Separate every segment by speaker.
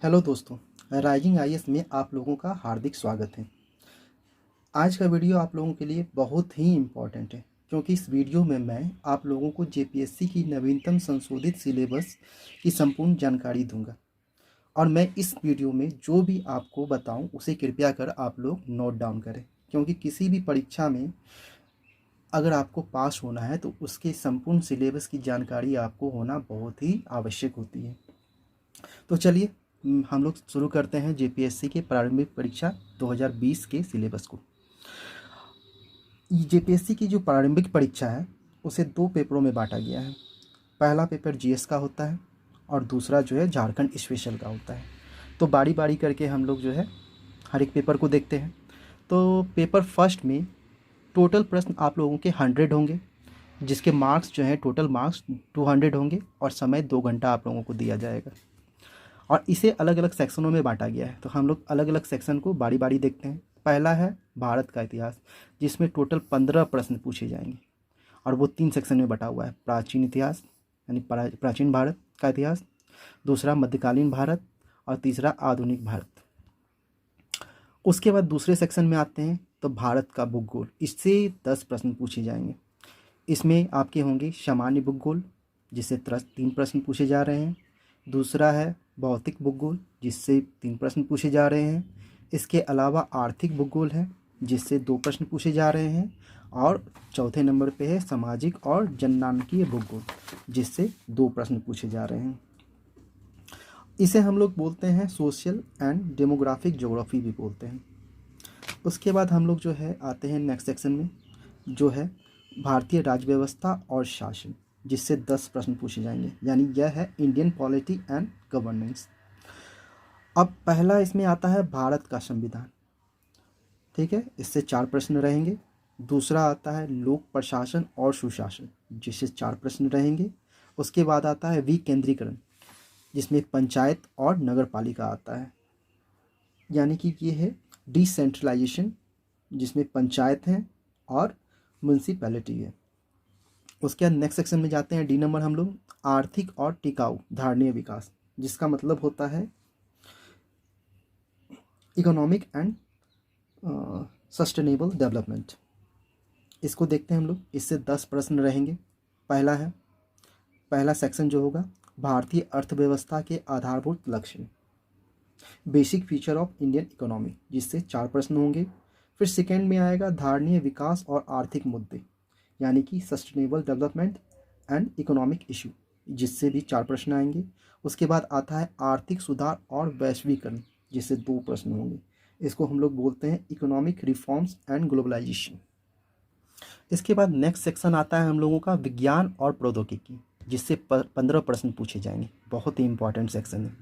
Speaker 1: Hello दोस्तों, rising IAS में आप लोगों का हार्दिक स्वागत है। आज का वीडियो आप लोगों के लिए बहुत ही इम्पोर्टेंट है क्योंकि इस वीडियो में मैं आप लोगों को जेपीएससी की नवीनतम संशोधित सिलेबस की संपूर्ण जानकारी दूंगा और मैं इस वीडियो में जो भी आपको बताऊं उसे कृपया कर आप लोग नोट डाउन करें, क्योंकि किसी भी परीक्षा में अगर आपको पास होना है तो उसके संपूर्ण सिलेबस की जानकारी आपको होना बहुत ही आवश्यक होती है। तो चलिए हम लोग शुरू करते हैं जेपीएससी के प्रारंभिक परीक्षा 2020 के सिलेबस को। जेपीएससी की जो प्रारंभिक परीक्षा है उसे दो पेपरों में बांटा गया है। पहला पेपर जीएस का होता है और दूसरा जो है झारखंड स्पेशल का होता है। तो बारी बारी करके हम लोग जो है हर एक पेपर को देखते हैं। तो पेपर फर्स्ट में टोटल प्रश्न आप लोगों के 100 होंगे, जिसके मार्क्स जो है टोटल मार्क्स 200 होंगे और समय 2 घंटा आप लोगों को दिया जाएगा। और इसे अलग अलग सेक्शनों में बांटा गया है, तो हम लोग अलग अलग सेक्शन को बारी बारी देखते हैं। पहला है भारत का इतिहास, जिसमें टोटल 15 प्रश्न पूछे जाएंगे और वो 3 सेक्शन में बटा हुआ है। प्राचीन इतिहास यानी प्राचीन भारत का इतिहास, दूसरा मध्यकालीन भारत और तीसरा आधुनिक भारत। उसके बाद दूसरे सेक्शन में आते हैं तो भारत का भूगोल, इससे 10 प्रश्न पूछे जाएंगे। इसमें आपके होंगे सामान्य भूगोल, जिससे 3 प्रश्न पूछे जा रहे हैं। दूसरा है भौतिक भूगोल, जिससे 3 प्रश्न पूछे जा रहे हैं। इसके अलावा आर्थिक भूगोल है, जिससे 2 प्रश्न पूछे जा रहे हैं। और चौथे नंबर पे है सामाजिक और जननांकीय भूगोल, जिससे 2 प्रश्न पूछे जा रहे हैं। इसे हम लोग बोलते हैं सोशल एंड डेमोग्राफिक ज्योग्राफी भी बोलते हैं। उसके बाद हम लोग जो है आते हैं नेक्स्ट सेक्शन में, जो है भारतीय राज्य व्यवस्था और शासन, जिससे 10 प्रश्न पूछे जाएंगे, यानी यह है इंडियन पॉलिटी एंड गवर्नेंस। अब पहला इसमें आता है भारत का संविधान, ठीक है, इससे 4 प्रश्न रहेंगे। दूसरा आता है लोक प्रशासन और सुशासन, जिससे 4 प्रश्न रहेंगे। उसके बाद आता है विकेंद्रीकरण, जिसमें पंचायत और नगर पालिका आता है, यानी कि ये है डिसेंट्रलाइजेशन, जिसमें पंचायत हैं और म्यूनसिपैलिटी है। उसके बाद नेक्स्ट सेक्शन में जाते हैं, डी नंबर हम लोग आर्थिक और टिकाऊ धारणीय विकास, जिसका मतलब होता है इकोनॉमिक एंड सस्टेनेबल डेवलपमेंट। इसको देखते हैं हम लोग, इससे 10 प्रश्न रहेंगे। पहला सेक्शन जो होगा भारतीय अर्थव्यवस्था के आधारभूत लक्ष्य, basic feature of Indian economy, जिससे 4 प्रश्न होंगे। फिर सेकेंड में आएगा धारणीय विकास और आर्थिक मुद्दे, यानी कि sustainable development and economic issue, जिससे भी 4 प्रश्न आएंगे। उसके बाद आता है आर्थिक सुधार और वैश्वीकरण, जिससे 2 प्रश्न होंगे। इसको हम लोग बोलते हैं इकोनॉमिक रिफॉर्म्स एंड ग्लोबलाइजेशन। इसके बाद नेक्स्ट सेक्शन आता है हम लोगों का विज्ञान और प्रौद्योगिकी, जिससे 15 प्रश्न पूछे जाएंगे। बहुत ही इंपॉर्टेंट सेक्शन है,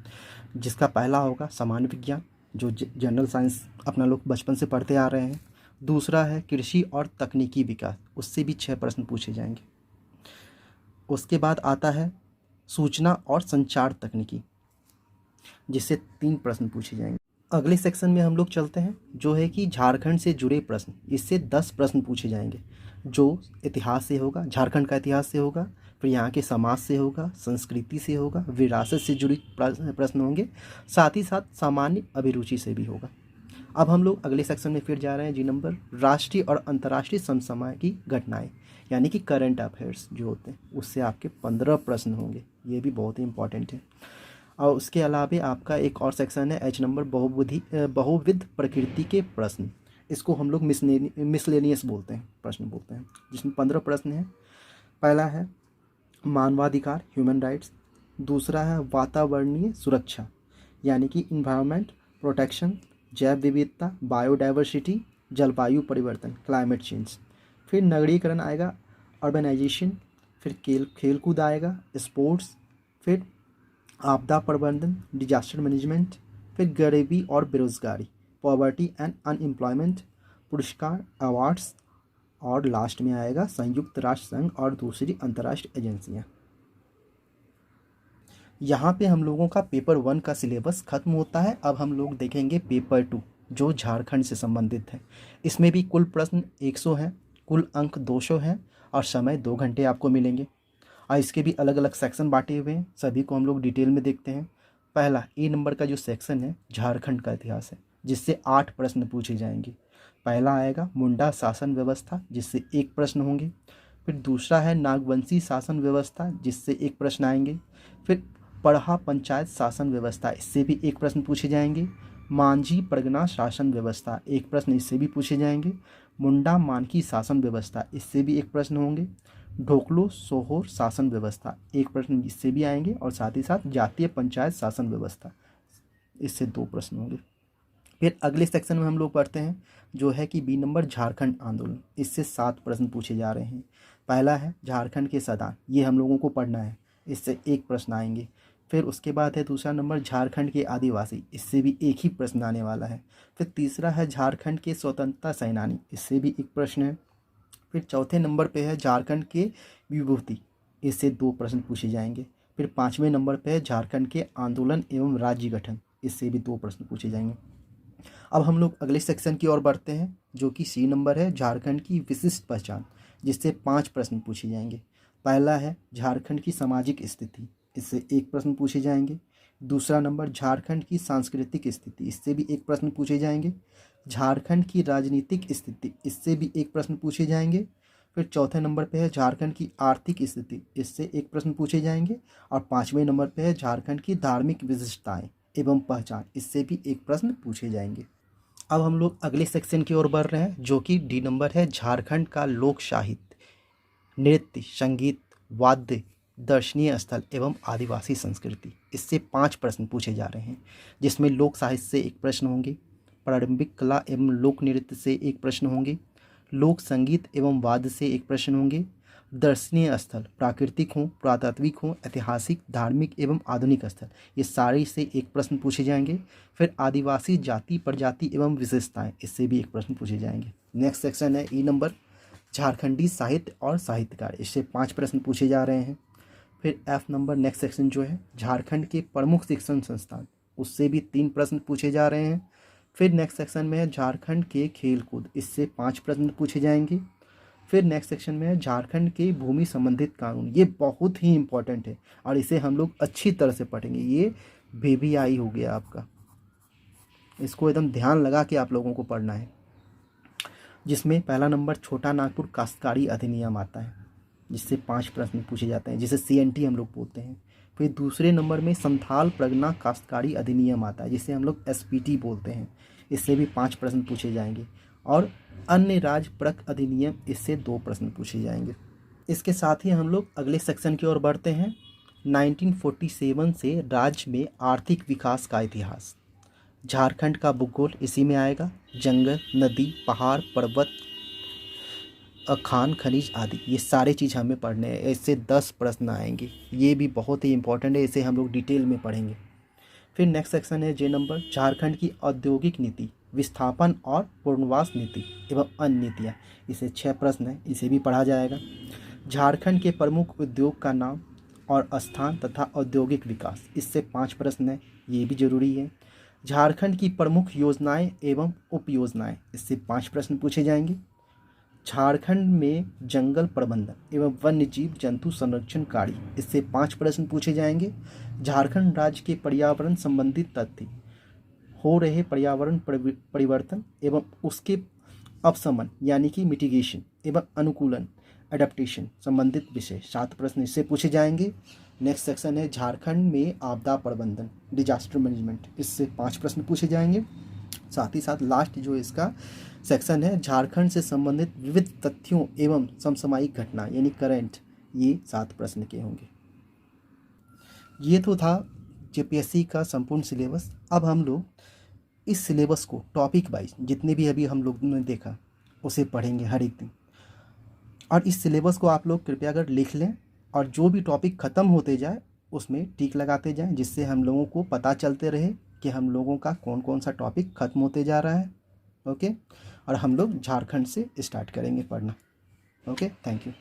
Speaker 1: जिसका पहला होगा सामान्य विज्ञान, जो जनरल साइंस अपना लोग बचपन से पढ़ते आ रहे हैं। दूसरा है कृषि और तकनीकी विकास, उससे भी 6 प्रश्न पूछे जाएंगे। उसके बाद आता है सूचना और संचार तकनीकी, जिससे 3 प्रश्न पूछे जाएंगे। अगले सेक्शन में हम लोग चलते हैं, जो है कि झारखंड से जुड़े प्रश्न, इससे 10 प्रश्न पूछे जाएंगे, जो इतिहास से होगा, झारखंड का इतिहास से होगा, फिर यहाँ के समाज से होगा, संस्कृति से होगा, विरासत से जुड़ी प्रश्न होंगे, साथ ही साथ सामान्य अभिरुचि से भी होगा। अब हम लोग अगले सेक्शन में फिर जा रहे हैं, जी नंबर राष्ट्रीय और अंतर्राष्ट्रीय समसामयिक घटनाएं, यानी कि करंट अफेयर्स जो होते हैं, उससे आपके 15 प्रश्न होंगे। ये भी बहुत ही इंपॉर्टेंट है। और उसके अलावा आपका एक और सेक्शन है एच नंबर बहुविध प्रकृति के प्रश्न, इसको हम लोग मिसलेनियस बोलते हैं, प्रश्न बोलते हैं, जिसमें 15 प्रश्न हैं। पहला है मानवाधिकार ह्यूमन राइट्स, दूसरा है वातावरणीय सुरक्षा, यानी कि इन्वायरमेंट प्रोटेक्शन, जैव विविधता बायोडाइवर्सिटी, जलवायु परिवर्तन क्लाइमेट चेंज। फिर नगरीकरण आएगा, अर्बनाइजेशन, फिर खेलकूद आएगा, स्पोर्ट्स, फिर आपदा प्रबंधन डिजास्टर मैनेजमेंट, फिर गरीबी और बेरोजगारी पॉवर्टी एंड अनएम्प्लॉयमेंट, पुरस्कार अवार्ड्स, और लास्ट में आएगा संयुक्त राष्ट्र संघ और दूसरी अंतर्राष्ट्रीय एजेंसियां। यहाँ पे हम लोगों का पेपर 1 का सिलेबस खत्म होता है। अब हम लोग देखेंगे पेपर 2, जो झारखंड से संबंधित है। इसमें भी कुल प्रश्न 100 हैं, कुल अंक 200 हैं और समय 2 घंटे आपको मिलेंगे। और इसके भी अलग अलग सेक्शन बांटे हुए हैं, सभी को हम लोग डिटेल में देखते हैं। पहला ए नंबर का जो सेक्शन है झारखंड का इतिहास है, जिससे 8 प्रश्न पूछे जाएंगे। पहला आएगा मुंडा शासन व्यवस्था, जिससे 1 प्रश्न होंगे। फिर दूसरा है नागवंशी शासन व्यवस्था, जिससे 1 प्रश्न आएंगे। फिर पढ़ा पंचायत शासन व्यवस्था, इससे भी 1 प्रश्न पूछे जाएंगे। मांझी परगना शासन व्यवस्था, 1 प्रश्न इससे भी पूछे जाएंगे। मुंडा मानकी शासन व्यवस्था, इससे भी 1 प्रश्न होंगे। ढोकलो सोहोर शासन व्यवस्था, 1 प्रश्न इससे भी आएंगे। और साथ ही साथ जातीय पंचायत शासन व्यवस्था, इससे 2 प्रश्न होंगे। फिर अगले सेक्शन में हम लोग पढ़ते हैं जो है कि बी नंबर झारखंड आंदोलन, इससे 7 प्रश्न पूछे जा रहे हैं। पहला है झारखंड के सदान, ये हम लोगों को पढ़ना है, इससे 1 प्रश्न आएंगे। फिर उसके बाद है दूसरा नंबर झारखंड के आदिवासी, इससे भी 1 ही प्रश्न आने वाला है। फिर तीसरा है झारखंड के स्वतंत्रता सेनानी, इससे भी 1 प्रश्न है। फिर चौथे नंबर पे है झारखंड के विभूति, इससे 2 प्रश्न पूछे जाएंगे। फिर 5वें नंबर पे है झारखंड के आंदोलन एवं राज्य गठन, इससे भी 2 प्रश्न पूछे जाएंगे। अब हम लोग अगले सेक्शन की ओर बढ़ते हैं जो कि सी नंबर है झारखंड की विशिष्ट पहचान, जिससे 5 प्रश्न पूछे जाएंगे। पहला है झारखंड की सामाजिक स्थिति, इससे 1 प्रश्न पूछे जाएंगे। दूसरा नंबर झारखंड की सांस्कृतिक स्थिति, इससे भी 1 प्रश्न पूछे जाएंगे। झारखंड की राजनीतिक स्थिति, इससे भी 1 प्रश्न पूछे जाएंगे। फिर चौथे नंबर पे है झारखंड की आर्थिक स्थिति, इससे 1 प्रश्न पूछे जाएंगे। और 5वें नंबर पे है झारखंड की धार्मिक विशिष्टताएं एवं पहचान, इससे भी 1 प्रश्न पूछे जाएंगे। अब हम लोग अगले सेक्शन की ओर बढ़ रहे हैं जो कि डी नंबर है झारखंड का लोक साहित्य, नृत्य, संगीत, वाद्य, दर्शनीय स्थल एवं आदिवासी संस्कृति, इससे 5 प्रश्न पूछे जा रहे हैं, जिसमें लोक साहित्य से 1 प्रश्न होंगे। प्रारंभिक कला एवं लोक नृत्य से 1 प्रश्न होंगे। लोक संगीत एवं वाद्य से 1 प्रश्न होंगे। दर्शनीय स्थल प्राकृतिक हों, पुरातात्विक हों, ऐतिहासिक, धार्मिक एवं आधुनिक स्थल, ये सारे से 1 प्रश्न पूछे जाएंगे। फिर आदिवासी जाति, प्रजाति एवं विशेषताएं, इससे भी 1 प्रश्न पूछे जाएंगे। नेक्स्ट सेक्शन है ई नंबर झारखंडी साहित्य और साहित्यकार, इससे 5 प्रश्न पूछे जा रहे हैं। फिर एफ नंबर नेक्स्ट सेक्शन जो है झारखंड के प्रमुख शिक्षण संस्थान, उससे भी 3 प्रश्न पूछे जा रहे हैं। फिर नेक्स्ट सेक्शन में है झारखंड के खेलकूद, इससे 5 प्रश्न पूछे जाएंगे। फिर नेक्स्ट सेक्शन में है झारखंड के भूमि संबंधित कानून, ये बहुत ही इंपॉर्टेंट है और इसे हम लोग अच्छी तरह से पढ़ेंगे। ये VVI हो गया आपका, इसको एकदम ध्यान लगा के आप लोगों को पढ़ना है। जिसमें पहला नंबर छोटा नागपुर काश्तकारी अधिनियम आता है, जिससे 5 प्रश्न पूछे जाते हैं, जिसे CNT हम लोग बोलते हैं। फिर दूसरे नंबर में संथाल प्रगना काश्तकारी अधिनियम आता है, जिसे हम लोग SPT बोलते हैं, इससे भी 5 प्रश्न पूछे जाएंगे। और अन्य राज्य परक अधिनियम, इससे 2 प्रश्न पूछे जाएंगे। इसके साथ ही हम लोग अगले सेक्शन की ओर बढ़ते हैं 1947 से राज्य में आर्थिक विकास का इतिहास। झारखंड का भूगोल इसी में आएगा, जंगल, नदी, पहाड़, पर्वत, खान, खनिज आदि, ये सारे चीज़ हमें पढ़ने हैं। इससे 10 प्रश्न आएंगे, ये भी बहुत ही इंपॉर्टेंट है, इसे हम लोग डिटेल में पढ़ेंगे। फिर नेक्स्ट सेक्शन है जे नंबर झारखंड की औद्योगिक नीति, विस्थापन और पुनर्वास नीति एवं अन्य नीतियाँ, इसे 6 प्रश्न है, इसे भी पढ़ा जाएगा। झारखंड के प्रमुख उद्योग का नाम और स्थान तथा औद्योगिक विकास, इससे 5 प्रश्न है, ये भी जरूरी है। झारखंड की प्रमुख योजनाएं एवं उपयोजनाएं, इससे 5 प्रश्न पूछे जाएंगे। झारखंड में जंगल प्रबंधन एवं वन्य जीव जंतु संरक्षण कार्य, इससे 5 प्रश्न पूछे जाएंगे। झारखंड राज्य के पर्यावरण संबंधित तथ्य, हो रहे पर्यावरण परिवर्तन एवं उसके अपशमन यानी कि मिटिगेशन एवं अनुकूलन, एडेप्टेशन संबंधित विषय, 7 प्रश्न इससे पूछे जाएंगे। नेक्स्ट सेक्शन है झारखंड में आपदा प्रबंधन, डिजास्टर मैनेजमेंट, इससे 5 प्रश्न पूछे जाएंगे। साथ ही साथ लास्ट जो इसका सेक्शन है झारखंड से संबंधित विविध तथ्यों एवं समसामयिक घटना यानी करंट, ये 7 प्रश्न के होंगे। ये तो था JPSC का संपूर्ण सिलेबस। अब हम लोग इस सिलेबस को टॉपिक वाइज जितने भी अभी हम लोग ने देखा उसे पढ़ेंगे हर एक दिन। और इस सिलेबस को आप लोग कृपया कर लिख लें और जो भी टॉपिक ख़त्म होते जाए उसमें टिक लगाते जाएं, जिससे हम लोगों को पता चलते रहे कि हम लोगों का कौन कौन सा टॉपिक ख़त्म होते जा रहा है। ओके, और हम लोग झारखंड से स्टार्ट करेंगे पढ़ना। Okay, thank you.